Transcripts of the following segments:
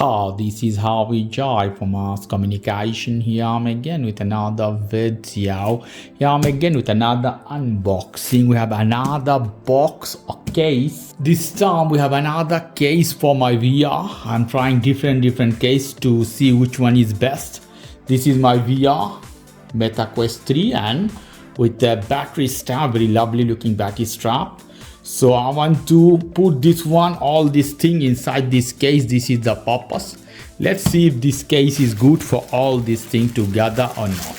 Aloha, this is HUADAI from Mass Communication. Here I'm again with another video. Here I'm again with another unboxing. We have another box or case. This time we have another case for my VR. I'm trying different case to see which one is best. This is my VR Meta Quest 3 and with the battery strap, very lovely looking battery strap. So I want to put this one, all this thing inside this case. This is the purpose. Let's see if this case is good for all these things together or not.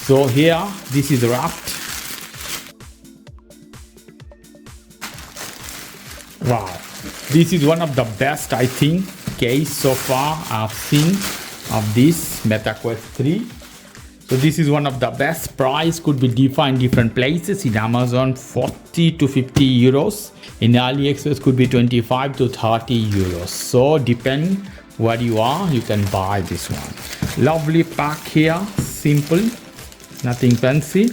So here, this is wrapped. Wow, this is one of the best, I think, case so far I've seen of this Meta Quest 3. So this is one of the best. Price could be defined different places. In Amazon 40 to 50 euros. In AliExpress could be 25 to 30 euros. So depending where you are, you can buy this one. Lovely pack here, simple, nothing fancy.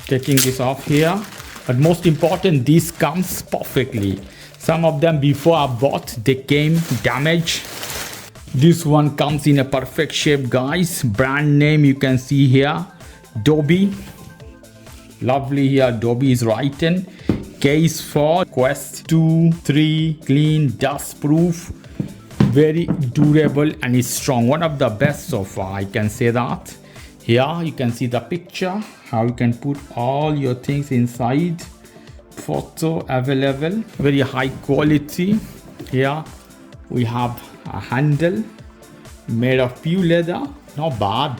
Taking this off here. But most important, this comes perfectly. Some of them before I bought, they came damaged. This one comes in a perfect shape, guys. Brand name you can see here, DOBE. Lovely here, DOBE is written. Case for Quest 2, 3, clean, dust proof, very durable and is strong. One of the best so far, I can say that. Here you can see the picture, how you can put all your things inside. Photo available, very high quality. Here we have a handle made of pure leather, not bad.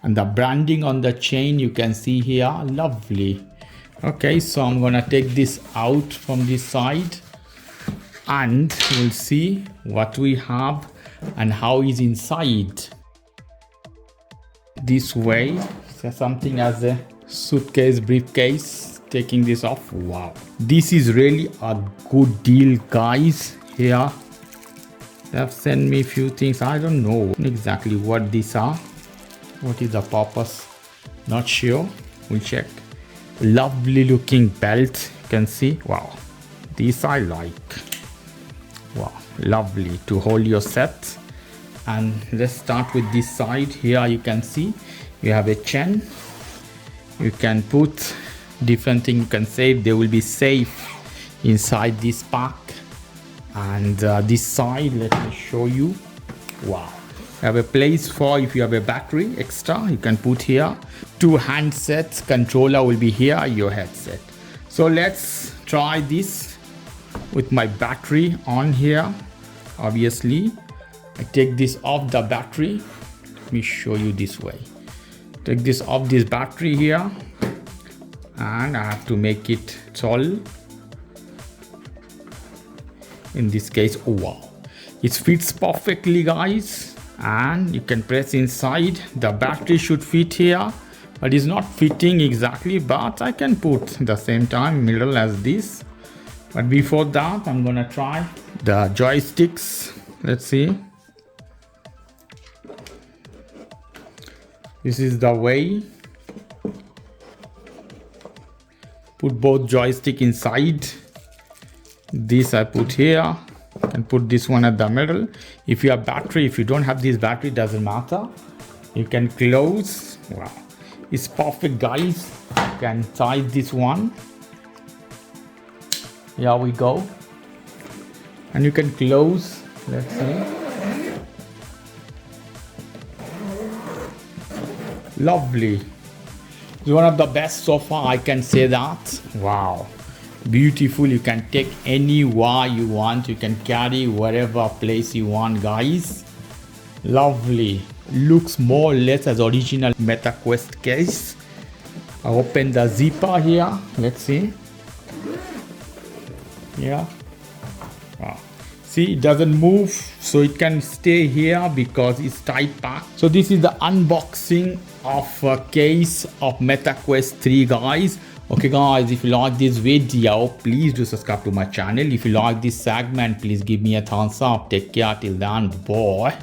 And the branding on the chain you can see here, lovely. Okay, so I'm gonna take this out from this side and we'll see what we have and how is inside. This way, so something as a suitcase, briefcase. Taking this off, wow, this is really a good deal, guys. Here they have sent me a few things. I don't know exactly what these are, what is the purpose, not sure. We'll check. Lovely looking belt, you can see. Wow, these I like. Wow, lovely to hold your set. And let's start with this side. Here you can see you have a chain. You can put different things, you can save. They will be safe inside this pack. And this side, let me show you. Wow, you have a place for if you have a battery extra, you can put here. 2 handsets, controller will be here, your headset. So let's try this with my battery on here. Obviously I take this off the battery. Let me show you this way. Take this off this battery here and I have to make it tall. In this case, oh wow, it fits perfectly, guys. And you can press inside. The battery should fit here, but it's not fitting exactly, but I can put the same time middle as this. But before that, I'm gonna try the joysticks. Let's see. This is the way. Put both joystick inside. This I put here and put this one at the middle. If you have battery, if you don't have this battery, doesn't matter. You can close. Wow, it's perfect, guys. You can tie this one. Here we go. And you can close. Let's see. Lovely. It's one of the best so far, I can say that. Wow, beautiful. You can take anywhere you want. You can carry wherever place you want, guys. Lovely. Looks more or less as original Meta Quest case. I open the zipper here. Let's see. Yeah. Wow. See, it doesn't move, so it can stay here because it's tight packed. So this is the unboxing of a case of Meta Quest 3, guys. Okay guys, if you like this video, please do subscribe to my channel. If you like this segment, please give me a thumbs up. Take care till then, bye.